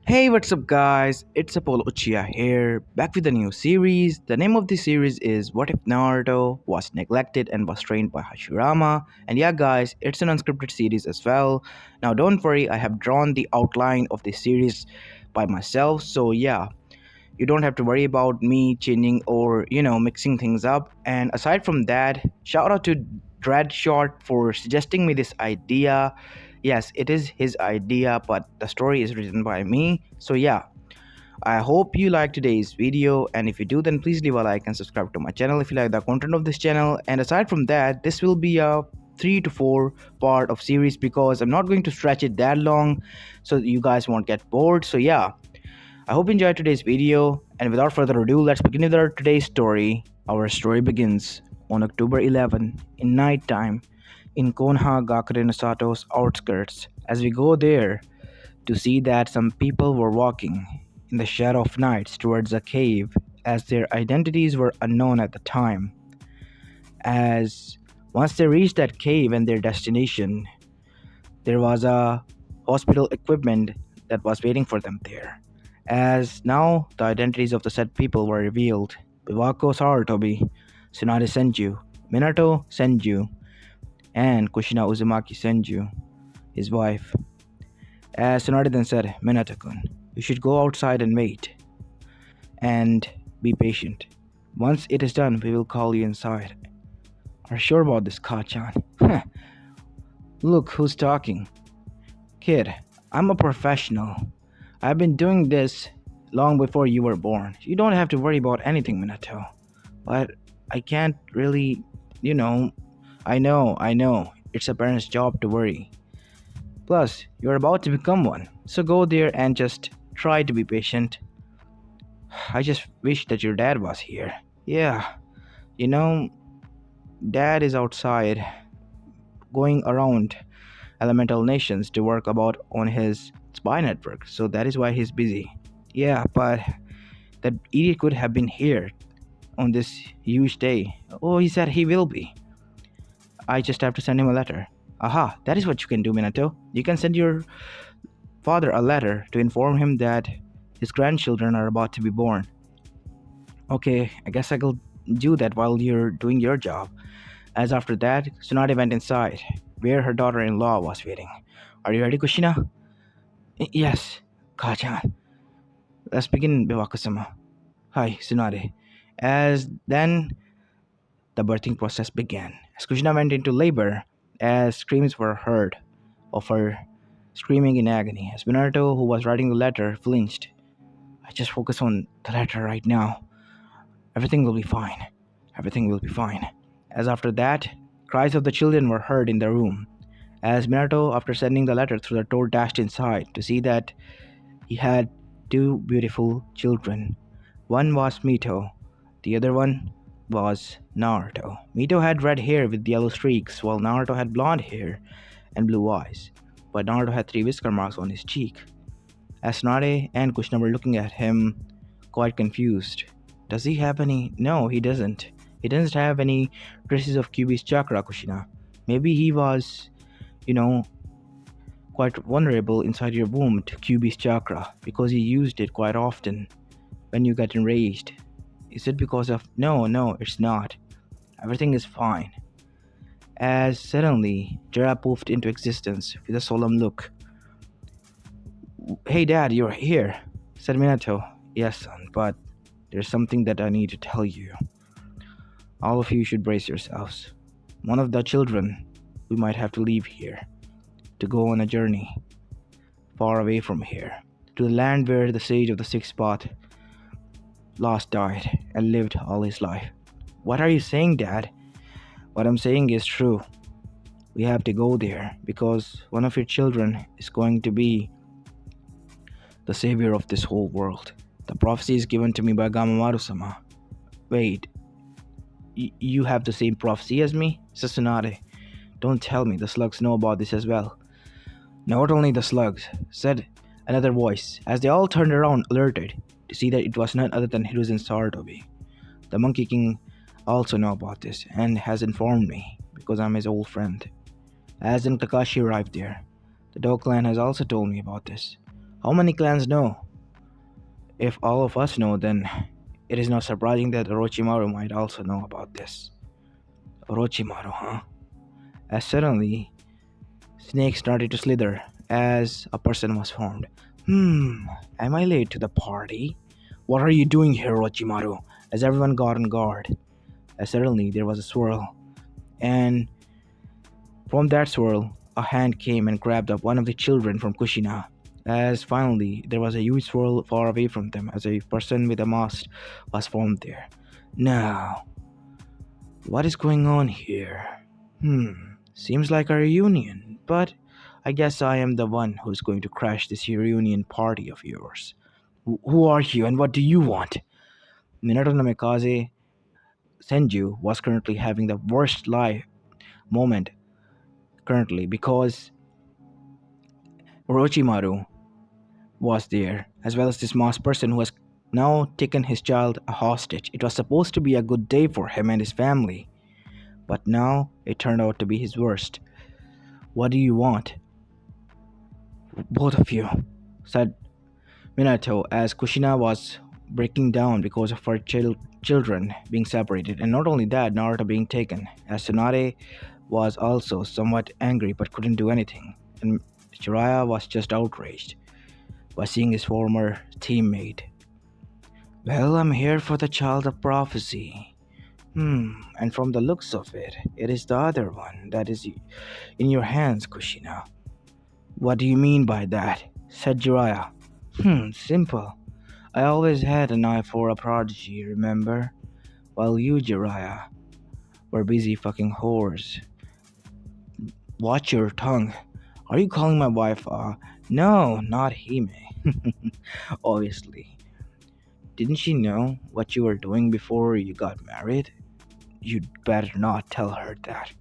Hey, what's up, guys? It's Apollo Uchiha here, back with a new series. The name of the series is What If Naruto Was Neglected and Was Trained by Hashirama? And yeah, guys, it's an unscripted series as well. Now, don't worry, I have drawn the outline of the series by myself, so yeah, you don't have to worry about me changing or mixing things up. And aside from that, shout out to Dreadshot for suggesting me this idea. Yes, it is his idea, but the story is written by me. So yeah, I hope you like today's video, and if you do, then please leave a like and subscribe to my channel if you like the content of this channel. And aside from that, this will be a 3 to 4 part of series because I'm not going to stretch it that long so you guys won't get bored. So yeah, I hope you enjoyed today's video, and without further ado, let's begin with our today's story. Our story begins on October 11 in nighttime in Konoha Gakure Sato's outskirts. As we go there to see that some people were walking in the shadow of nights towards a cave, as their identities were unknown at the time. As once they reached that cave and their destination, there was a hospital equipment that was waiting for them there. As now the identities of the said people were revealed. Biwako Sarutobi, Tsunade Senju, Minato Senju, and Kushina Uzumaki Senju, his wife. As Tsunade then said, Minato-kun, you should go outside and wait, and be patient. Once it is done, we will call you inside. Are you sure about this, Kachan? Huh. Look who's talking. Kid, I'm a professional. I've been doing this long before you were born. You don't have to worry about anything, Minato. But I can't really, you know. I know. It's a parent's job to worry. Plus, you're about to become one. So go there and just try to be patient. I just wish that your dad was here. Yeah, you know, dad is outside going around elemental nations to work about on his spy network, so that is why he's busy. Yeah, but that idiot could have been here on this huge day. Oh, he said he will be. I just have to send him a letter. Aha, that is what you can do, Minato. You can send your father a letter to inform him that his grandchildren are about to be born. Okay, I guess I will do that while you're doing your job. As after that, Tsunade went inside, where her daughter-in-law was waiting. Are you ready, Kushina? Yes, Kachan. Let's begin, Biwako-sama. Hi, Tsunade. As then, the birthing process began. As Kushina went into labor, as screams were heard of her screaming in agony, as Minato, who was writing the letter, flinched. I just focus on the letter right now. Everything will be fine. Everything will be fine. As after that, cries of the children were heard in the room. As Minato, after sending the letter through the door, dashed inside to see that he had two beautiful children. One was Mito, the other one was Naruto. Mito had red hair with yellow streaks, while Naruto had blonde hair and blue eyes. But Naruto had three whisker marks on his cheek. As Nare and Kushina were looking at him, quite confused. Does he have any? No, he doesn't. He doesn't have any traces of Kyuubi's chakra, Kushina. Maybe he was, you know, quite vulnerable inside your womb to Kyuubi's chakra because he used it quite often when you get enraged. Is it because of. No, it's not. Everything is fine. As suddenly, Jera poofed into existence with a solemn look. Hey dad, you're here, said Minato. Yes, son, but there's something that I need to tell you. All of you should brace yourselves. One of the children, we might have to leave here to go on a journey far away from here to the land where the sage of the sixth path last died and lived all his life. What are you saying, Dad? What I'm saying is true. We have to go there because one of your children is going to be the savior of this whole world. The prophecy is given to me by Gamamaru-sama. Wait, you have the same prophecy as me? Sassunade, don't tell me the slugs know about this as well. Not only the slugs, said another voice, as they all turned around alerted to see that it was none other than Hiruzen Sarutobi. The Monkey King also know about this and has informed me because I'm his old friend. As then Kakashi arrived there, the Dog clan has also told me about this. How many clans know? If all of us know, then it is not surprising that Orochimaru might also know about this. Orochimaru, huh? As suddenly, snakes started to slither as a person was formed. Am I late to the party? What are you doing here, Orochimaru? As everyone got on guard. As suddenly there was a swirl, and from that swirl, a hand came and grabbed up one of the children from Kushina. As finally there was a huge swirl far away from them as a person with a mask was formed there. Now, what is going on here? Seems like a reunion, but I guess I am the one who's going to crash this reunion party of yours. Who are you and what do you want? Minato Namikaze Senju was currently having the worst life moment currently because Orochimaru was there, as well as this masked person who has now taken his child a hostage. It was supposed to be a good day for him and his family, but now it turned out to be his worst. What do you want? Both of you, said Minato as Kushina was breaking down because of her children being separated, and not only that, Naruto being taken, as Tsunade was also somewhat angry but couldn't do anything, and Jiraiya was just outraged by seeing his former teammate. Well, I'm here for the child of prophecy. And from the looks of it, it is the other one that is in your hands, Kushina. What do you mean by that? Said Jiraiya. Simple. I always had an eye for a prodigy, remember? While you, Jiraiya, were busy fucking whores. Watch your tongue. Are you calling my wife, No, not Hime. Obviously. Didn't she know what you were doing before you got married? You'd better not tell her that.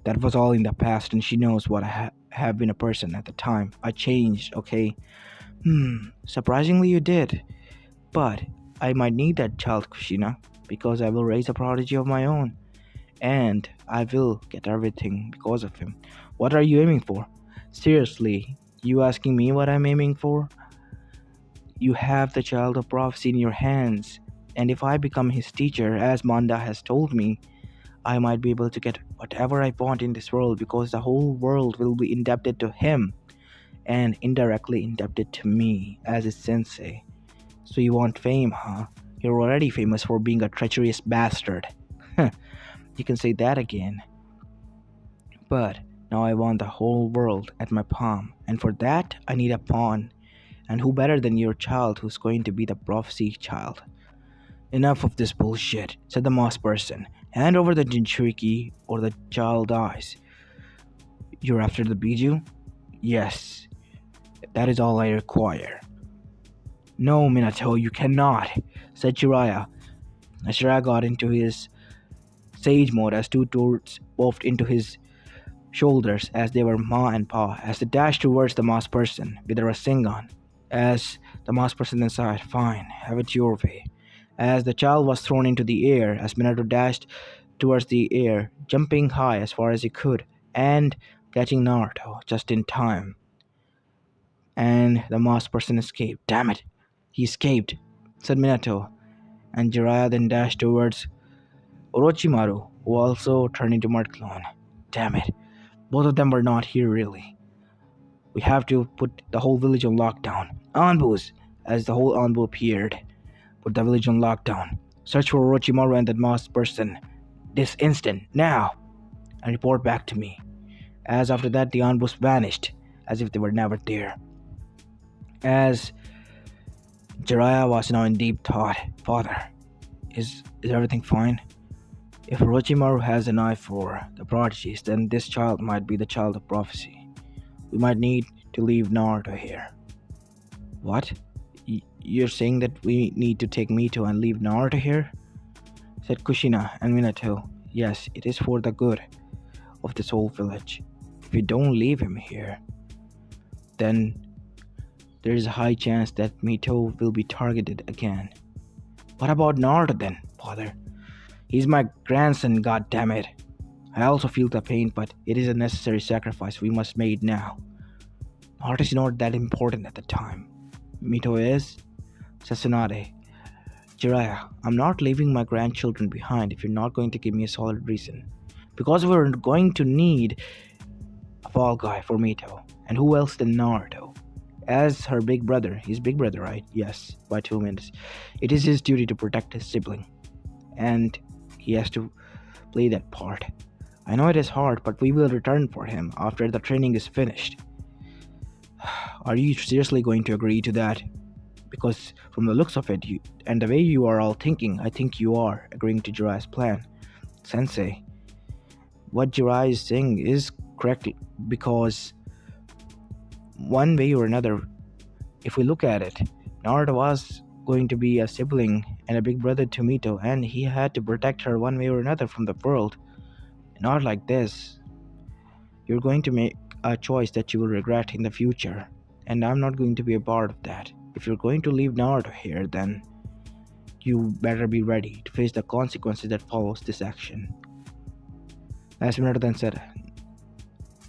That was all in the past, and she knows what I have been a person at the time. I changed, okay? Surprisingly, you did. But I might need that child, Kushina, because I will raise a prodigy of my own. And I will get everything because of him. What are you aiming for? Seriously, you asking me what I'm aiming for? You have the child of prophecy in your hands, and if I become his teacher, as Manda has told me, I might be able to get whatever I want in this world because the whole world will be indebted to him and indirectly indebted to me as his sensei. So you want fame, huh? You're already famous for being a treacherous bastard. You can say that again. But now I want the whole world at my palm, and for that I need a pawn. And who better than your child who's going to be the prophecy child? Enough of this bullshit, said the moss person. Hand over the Jinchuriki or the child dies. You're after the Biju? Yes. That is all I require. No, Minato, you cannot, said Jiraiya. As Jiraiya got into his sage mode as two swords wolfed into his shoulders as they were ma and pa, as they dashed towards the moss person with the Rasengan. As the moss person then sighed, fine, have it your way. As the child was thrown into the air, as Minato dashed towards the air, jumping high as far as he could, and catching Naruto just in time. And the moss person escaped. Damn it! He escaped, said Minato, and Jiraiya then dashed towards Orochimaru, who also turned into Mud Clone. Damn it. Both of them were not here really. We have to put the whole village on lockdown. Anbus! As the whole Anbu appeared. Put the village on lockdown. Search for Orochimaru and that masked person. This instant, now! And report back to me. As after that the Anbus vanished, as if they were never there. As Jiraiya was now in deep thought. Father, is everything fine? If Orochimaru has an eye for the prodigies, then this child might be the child of prophecy. We might need to leave Naruto here. What? You're saying that we need to take Mito and leave Naruto here? Said Kushina and Minato. Yes, it is for the good of this whole village. If we don't leave him here, then there is a high chance that Mito will be targeted again. What about Naruto then, father? He's my grandson, goddammit. I also feel the pain, but it is a necessary sacrifice we must make now. Naruto is not that important at the time. Mito is Sassanare. Jiraiya, I'm not leaving my grandchildren behind if you're not going to give me a solid reason. Because we're going to need a fall guy for Mito. And who else than Naruto? As her big brother, his big brother, right? Yes, by 2 minutes. It is his duty to protect his sibling. And he has to play that part. I know it is hard, but we will return for him after the training is finished. Are you seriously going to agree to that? Because from the looks of it, and the way you are all thinking, I think you are agreeing to Jiraiya's plan. Sensei, what Jiraiya is saying is correct because one way or another, if we look at it, Naruto was going to be a sibling and a big brother to Mito, and he had to protect her one way or another from the world. Not like this. You're going to make a choice that you will regret in the future, and I'm not going to be a part of that. If you're going to leave Naruto here, then you better be ready to face the consequences that follows this action. As Naruto then said,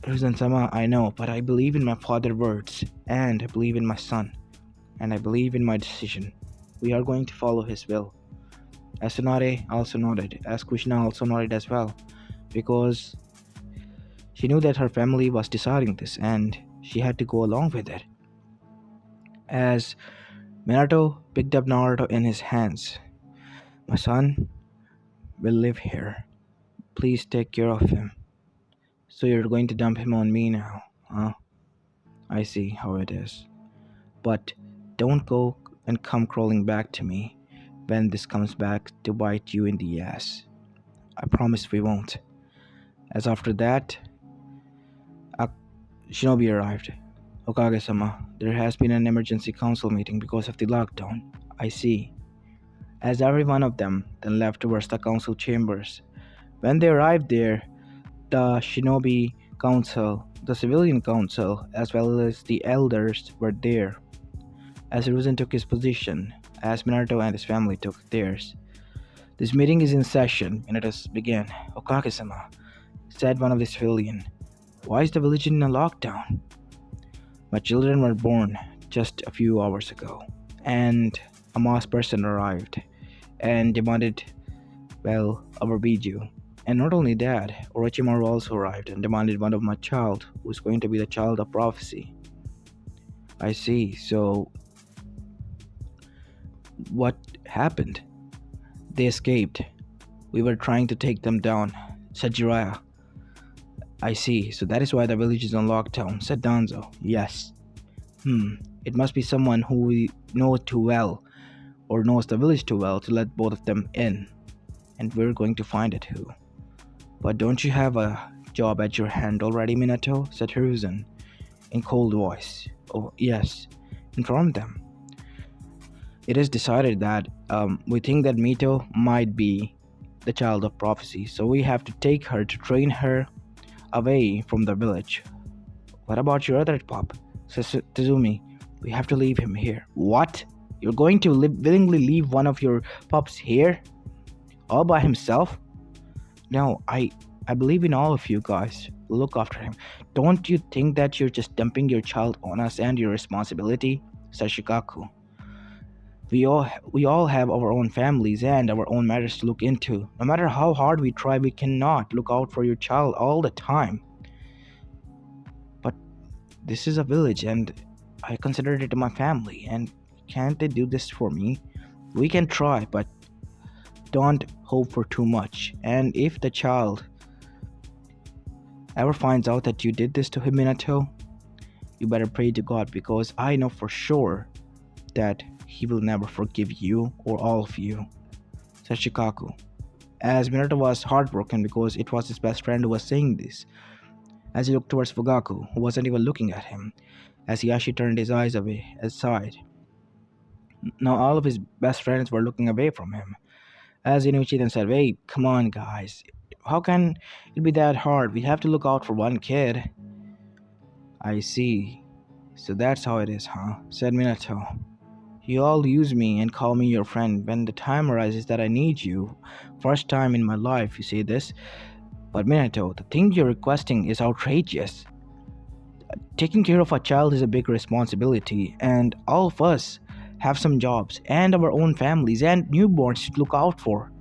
Hiruzen-sama, I know, but I believe in my father's words, and I believe in my son, and I believe in my decision. We are going to follow his will. As Tsunade also nodded, as Kushina also nodded as well, because she knew that her family was deciding this, and she had to go along with it. As Minato picked up Naruto in his hands, my son will live here. Please take care of him. So you're going to dump him on me now, huh? I see how it is. But don't go and come crawling back to me when this comes back to bite you in the ass. I promise we won't. As after that, Shinobi arrived. Okage-sama, there has been an emergency council meeting because of the lockdown. I see. As every one of them then left towards the council chambers. When they arrived there, the Shinobi Council, the Civilian Council, as well as the elders were there. As Hiruzen took his position, as Minato and his family took theirs. This meeting is in session, and it has begun. Okage-sama, said one of the civilian. Why is the village in a lockdown? My children were born just a few hours ago, and a masked person arrived and demanded, our Biju. And not only that, Orochimaru also arrived and demanded one of my child, who is going to be the child of prophecy. I see, so what happened? They escaped. We were trying to take them down, said Jiraiya. I see, so that is why the village is on lockdown, said Danzo. Yes. It must be someone who we know too well, or knows the village too well to let both of them in. And we're going to find it who. But don't you have a job at your hand already, Minato? Said Hiruzen, in cold voice. Oh, yes. Inform them. It is decided that we think that Mito might be the child of prophecy, so we have to take her to train her away from the village. What about your other pup? Says Tazumi. We have to leave him here. What? You're going to willingly leave one of your pups here? All by himself? No, I believe in all of you guys. Look after him. Don't you think that you're just dumping your child on us and your responsibility? Said Shikaku. We all have our own families and our own matters to look into. No matter how hard we try, we cannot look out for your child all the time. But this is a village and I consider it my family, and can't they do this for me? We can try, but don't hope for too much. And if the child ever finds out that you did this to him, Minato, you better pray to God, because I know for sure that he will never forgive you or all of you, said Shikaku. As Minato was heartbroken because it was his best friend who was saying this, as he looked towards Fugaku, who wasn't even looking at him, as Hiyashi turned his eyes away aside. Now all of his best friends were looking away from him. As Inuchi then said, "Wait, come on, guys. How can it be that hard? We have to look out for one kid." I see. So that's how it is, huh? Said Minato. You all use me and call me your friend when the time arises that I need you. First time in my life you say this. But Minato, the thing you're requesting is outrageous. Taking care of a child is a big responsibility, and all of us have some jobs and our own families and newborns to look out for.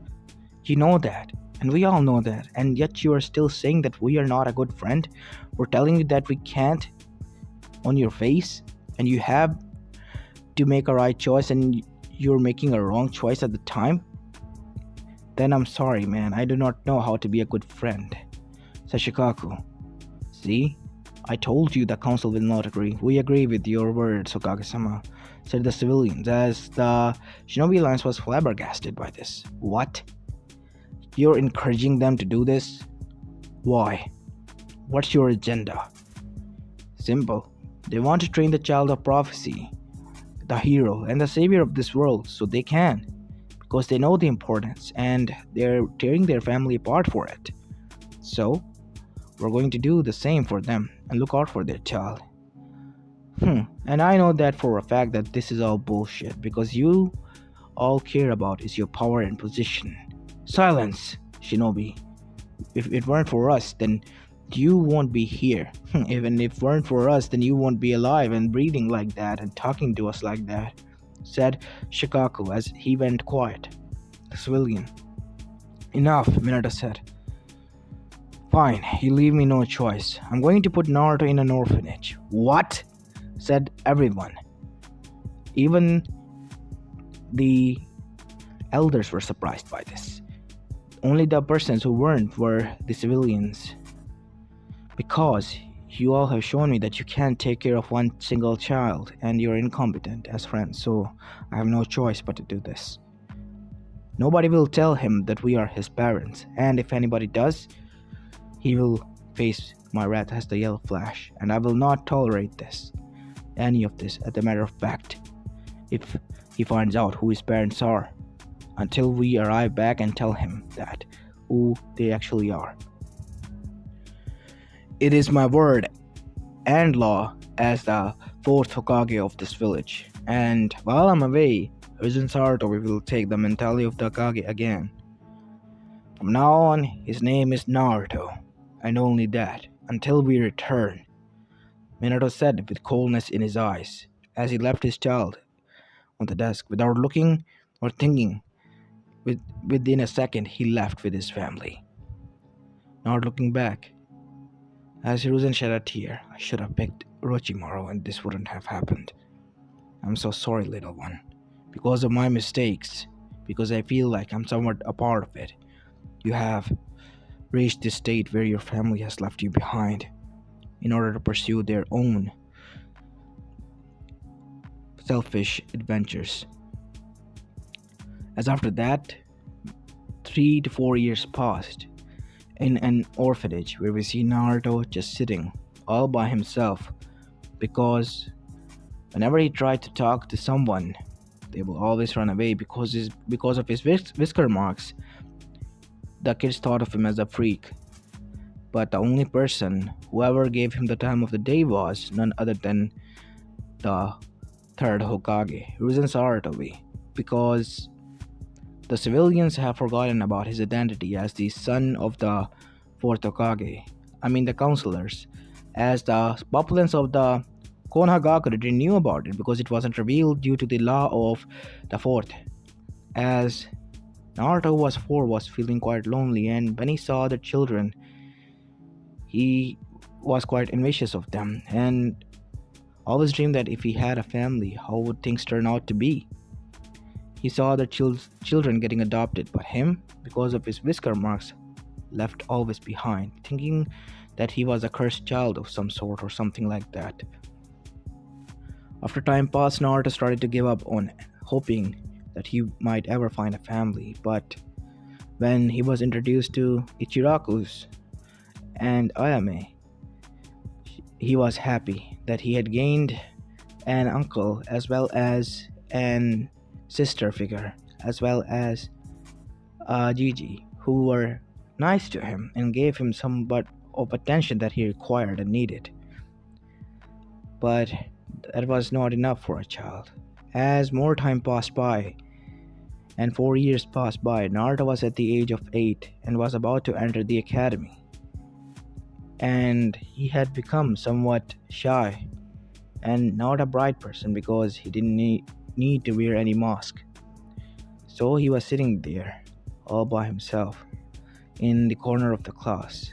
You know that, and we all know that, and yet you are still saying that we are not a good friend. We're telling you that we can't on your face, and you have to make a right choice, and you're making a wrong choice at the time. Then I'm sorry, man. I do not know how to be a good friend. Sashikaku. See? I told you the council will not agree. We agree with your words, Okage-sama, said the civilians, as the Shinobi Alliance was flabbergasted by this. What? You're encouraging them to do this? Why? What's your agenda? Simple. They want to train the child of prophecy, the hero and the savior of this world, so they can. Because they know the importance and they're tearing their family apart for it. So, we're going to do the same for them and look out for their child. And I know that for a fact that this is all bullshit because you all care about is your power and position. Silence, Shinobi. If it weren't for us, then you won't be here. Even if it weren't for us, then you won't be alive and breathing like that and talking to us like that, said Shikaku as he went quiet. The civilian. Enough, Minato said. Fine, you leave me no choice. I'm going to put Naruto in an orphanage. What? Said everyone. Even the elders were surprised by this. Only the persons who weren't were the civilians. Because you all have shown me that you can't take care of one single child and you're incompetent as friends, so I have no choice but to do this. Nobody will tell him that we are his parents, and if anybody does, he will face my wrath as the yellow flash, and I will not tolerate any of this, as a matter of fact, if he finds out who his parents are, until we arrive back and tell him that, who they actually are. It is my word and law as the fourth Hokage of this village, and while I'm away, Urgent Sarutobi will take the mentality of the Hokage again. From now on, his name is Naruto, and only that, until we return, Minato said with coldness in his eyes, as he left his child on the desk without looking or thinking. Within a second, he left with his family. Not looking back, as Hiruzen shed a tear, I should have picked Orochimaru and this wouldn't have happened. I'm so sorry, little one. Because of my mistakes, because I feel like I'm somewhat a part of it, you have reached this state where your family has left you behind in order to pursue their own selfish adventures. As after that, 3 to 4 years passed in an orphanage where we see Naruto just sitting all by himself because whenever he tried to talk to someone, they will always run away because of his whisker marks. The kids thought of him as a freak. But the only person who ever gave him the time of the day was none other than the third Hokage, Hiruzen Sarutobi, because the civilians have forgotten about his identity as the son of the fourth Hokage. The counselors, as the populace of the Konohagakure knew about it because it wasn't revealed due to the law of the fourth. As Naruto was feeling quite lonely, and when he saw the children, he was quite envious of them and always dreamed that if he had a family, how would things turn out to be? He saw the children getting adopted, but him, because of his whisker marks, left always behind, thinking that he was a cursed child of some sort or something like that. After time passed, Naruto started to give up on hoping that he might ever find a family, but when he was introduced to Ichiraku's and Ayame, he was happy that he had gained an uncle as well as an sister figure, as well as Gigi, who were nice to him and gave him somewhat of attention that he required and needed. But that was not enough for a child. As more time passed by, and 4 years passed by, Naruto was at the age of 8 and was about to enter the academy. and he had become somewhat shy and not a bright person because he didn't need to wear any mask. So he was sitting there all by himself in the corner of the class.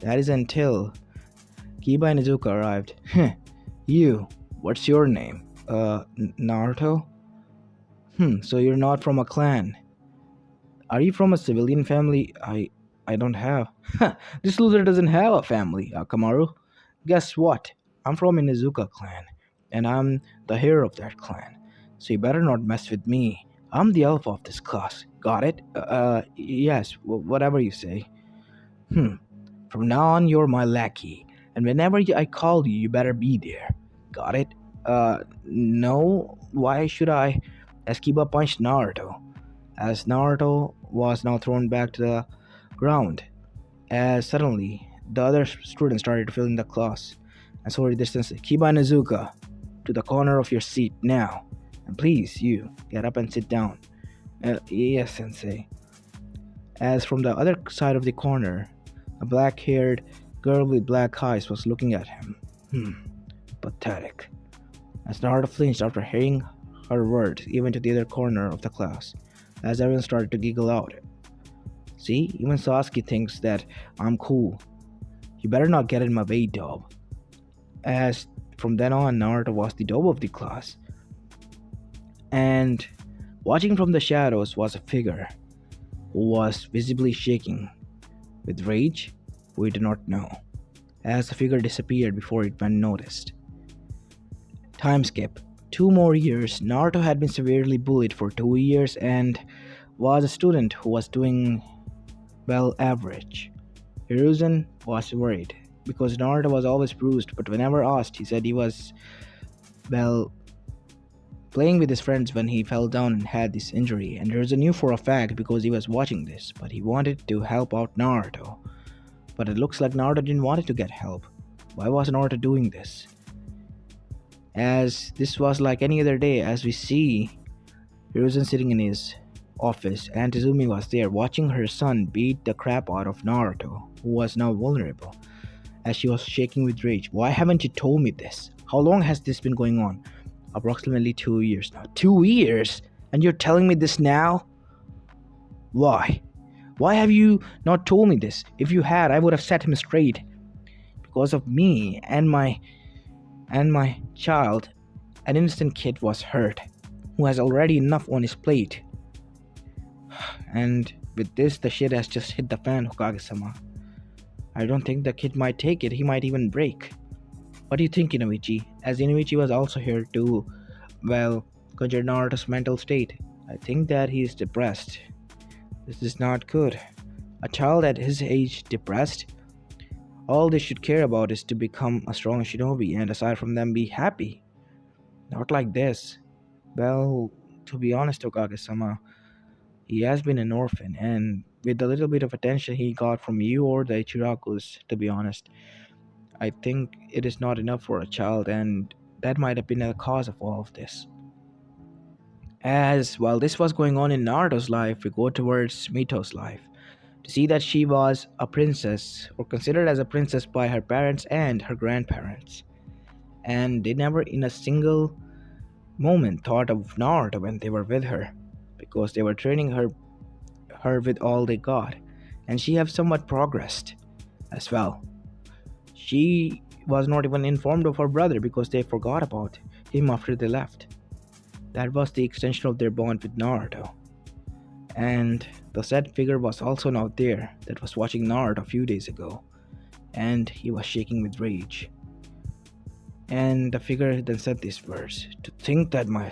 That is until Kiba and Izuka arrived. You, what's your name? Naruto? So you're not from a clan. Are you from a civilian family? I don't have. This loser doesn't have a family, Akamaru. Guess what? I'm from Inuzuka clan, and I'm the hero of that clan. So you better not mess with me. I'm the alpha of this class. Got it? Yes, whatever you say. Hmm. From now on, you're my lackey, and whenever I call you, you better be there. Got it? No. Why should I? As Kiba punched Naruto, as Naruto was now thrown back to the ground, as suddenly the other students started to fill in the class. And so distance Kiba and Izuka to the corner of your seat now. And please, you, get up and sit down. Yes, Sensei. As from the other side of the corner, a black haired girl with black eyes was looking at him. Pathetic. As Naruto flinched after hearing her words, even to the other corner of the class, as everyone started to giggle out. See, even Sasuke thinks that I'm cool. You better not get in my way, dope. As from then on, Naruto was the dope of the class. And watching from the shadows was a figure who was visibly shaking with rage we do not know, as the figure disappeared before it went noticed. Time skip. 2 more years, Naruto had been severely bullied for 2 years and was a student who was doing well average. Hiruzen was worried because Naruto was always bruised, but whenever asked, he said he was, well, playing with his friends when he fell down and had this injury. And Hiruzen knew for a fact because he was watching this, but he wanted to help out Naruto. But it looks like Naruto didn't want to get help. Why was Naruto doing this? As this was like any other day, as we see Hiruzen sitting in his office, and Tizumi was there watching her son beat the crap out of Naruto, who was now vulnerable, as she was shaking with rage. Why haven't you told me this? How long has this been going on? Approximately 2 years now. 2 years? And you're telling me this now? Why? Why have you not told me this? If you had, I would have set him straight. Because of me and my child, an innocent kid was hurt, who has already enough on his plate. And with this, the shit has just hit the fan, Hokage-sama. I don't think the kid might take it. He might even break. What do you think, Inoichi? As Inoichi was also here to, well, conjure Naruto's mental state. I think that he is depressed. This is not good. A child at his age depressed? All they should care about is to become a strong shinobi and aside from them be happy. Not like this. Well, to be honest, Okage-sama, he has been an orphan, and with the little bit of attention he got from you or the Ichirakus, to be honest, I think it is not enough for a child, and that might have been the cause of all of this. As while this was going on in Naruto's life, we go towards Mito's life to see that she was a princess, or considered as a princess by her parents and her grandparents, and they never in a single moment thought of Naruto when they were with her, because they were training her with all they got, and she have somewhat progressed as well. She was not even informed of her brother because they forgot about him after they left. That was the extension of their bond with Naruto. And the said figure was also now there that was watching Naruto a few days ago, and he was shaking with rage. And the figure then said this verse: to think that my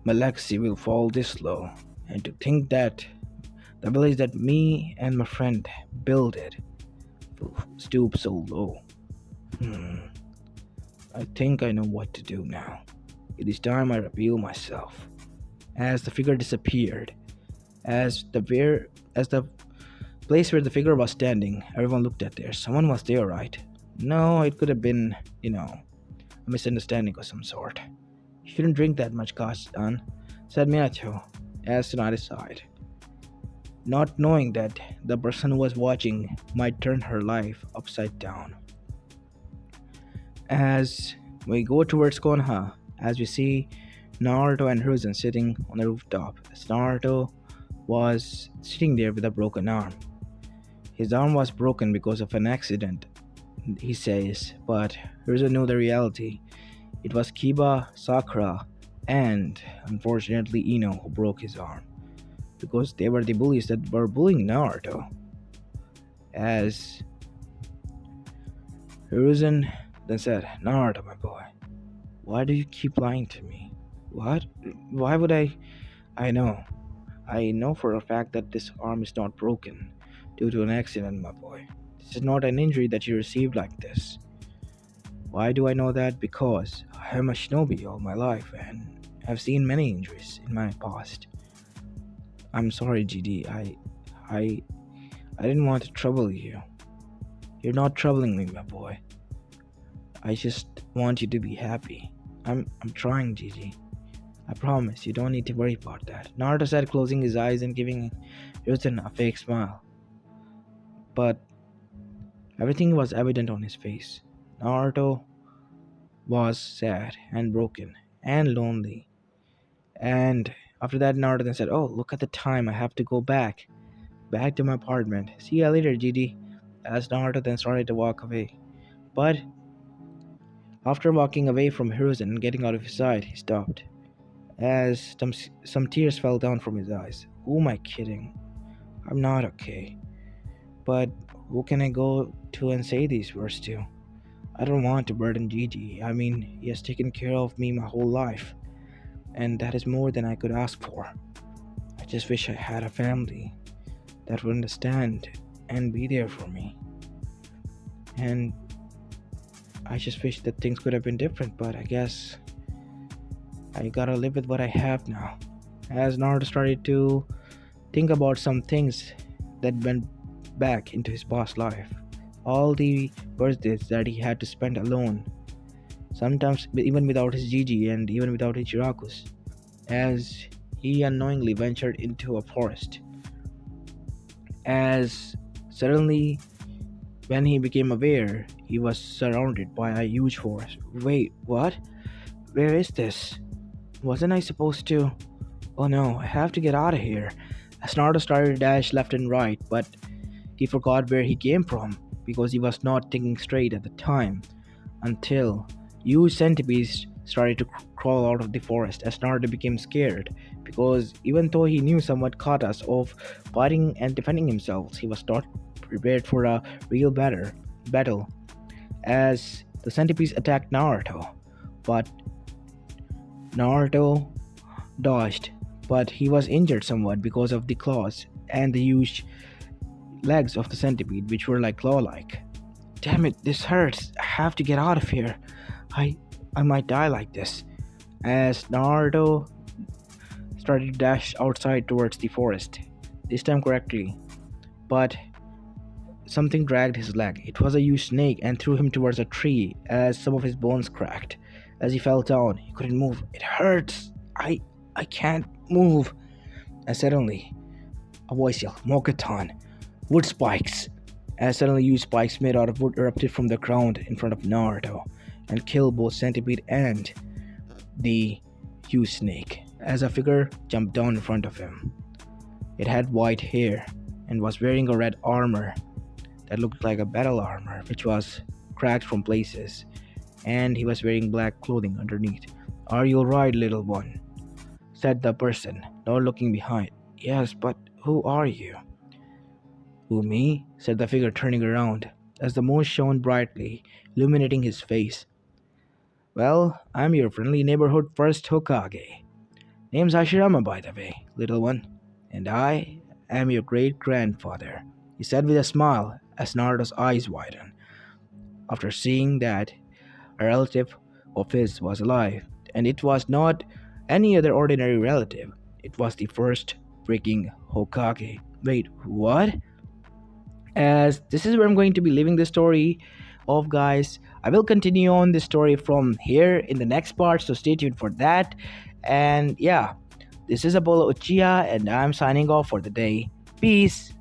legacy will fall this low, and to think that the village that me and my friend builded will stoop so low. I think I know what to do now. It is time I reveal myself. As the figure disappeared, as the place where the figure was standing, everyone looked at there. Someone was there, right? No, it could have been, a misunderstanding of some sort. You shouldn't drink that much, Kastan, said Minato, as Tsunade sighed. not knowing that the person who was watching might turn her life upside down. As we go towards Konoha, as we see Naruto and Hiruzen sitting on the rooftop, as Naruto was sitting there with a broken arm. His arm was broken because of an accident, he says, but Hiruzen knew the reality. It was Kiba, Sakura, and unfortunately Ino who broke his arm because they were the bullies that were bullying Naruto. As Hiruzen then said, Naruto, my boy, why do you keep lying to me? What? Why would I? I know. I know for a fact that this arm is not broken due to an accident, my boy. This is not an injury that you received like this. Why do I know that? Because I am a shinobi all my life and I've seen many injuries in my past. I'm sorry, GD. I I didn't want to trouble you. You're not troubling me, my boy. I just want you to be happy. I'm trying, GG. I promise you don't need to worry about that. Naruto said, closing his eyes and giving Ryuten a fake smile. But everything was evident on his face. Naruto was sad and broken and lonely. And after that, Naruto then said, oh, look at the time. I have to go back. Back to my apartment. See you later, GD. As Naruto then started to walk away. But after walking away from Hiruzen and getting out of his sight, he stopped. As some tears fell down from his eyes. Who am I kidding? I'm not okay. But who can I go to and say these words to? I don't want to burden Gigi. I mean, he has taken care of me my whole life, and that is more than I could ask for. I just wish I had a family that would understand and be there for me. And I just wish that things could have been different, but I guess I gotta live with what I have now. As Naruto started to think about some things that went back into his past life, all the birthdays that he had to spend alone, sometimes even without his Gigi and even without his Jirakus, as he unknowingly ventured into a forest. As suddenly, when he became aware, he was surrounded by a huge forest. Wait, what? Where is this? Wasn't I supposed to? Oh no, I have to get out of here. As Naruto started to dash left and right, but he forgot where he came from because he was not thinking straight at the time until huge centipedes started to crawl out of the forest as Naruto became scared because even though he knew somewhat katas of fighting and defending himself, he was not prepared for a real battle as the centipedes attacked Naruto. But Naruto dodged, but he was injured somewhat because of the claws and the huge legs of the centipede, which were like claw-like. Damn it, this hurts. I have to get out of here. I I might die like this. As Naruto started to dash outside towards the forest, this time correctly, but something dragged his leg. It was a huge snake and threw him towards a tree as some of his bones cracked. As he fell down, he couldn't move. It hurts. I can't move. And suddenly, a voice yelled, Mokuton, wood spikes. As suddenly huge spikes made out of wood erupted from the ground in front of Naruto and killed both Centipede and the huge snake. As a figure jumped down in front of him. It had white hair and was wearing a red armor that looked like a battle armor, which was cracked from places, and he was wearing black clothing underneath. Are you alright, little one? Said the person, not looking behind. Yes, but who are you? Who, me? Said the figure, turning around, as the moon shone brightly, illuminating his face. Well, I'm your friendly neighborhood first Hokage. Name's Hashirama, by the way, little one. And I am your great grandfather, he said with a smile as Naruto's eyes widened. After seeing that a relative of his was alive, and it was not any other ordinary relative, it was the first freaking Hokage. Wait, what? As this is where I'm going to be leaving the story of, guys. I will continue on this story from here in the next part, so stay tuned for that. And yeah, this is Apollo Uchiha, and I'm signing off for the day. Peace.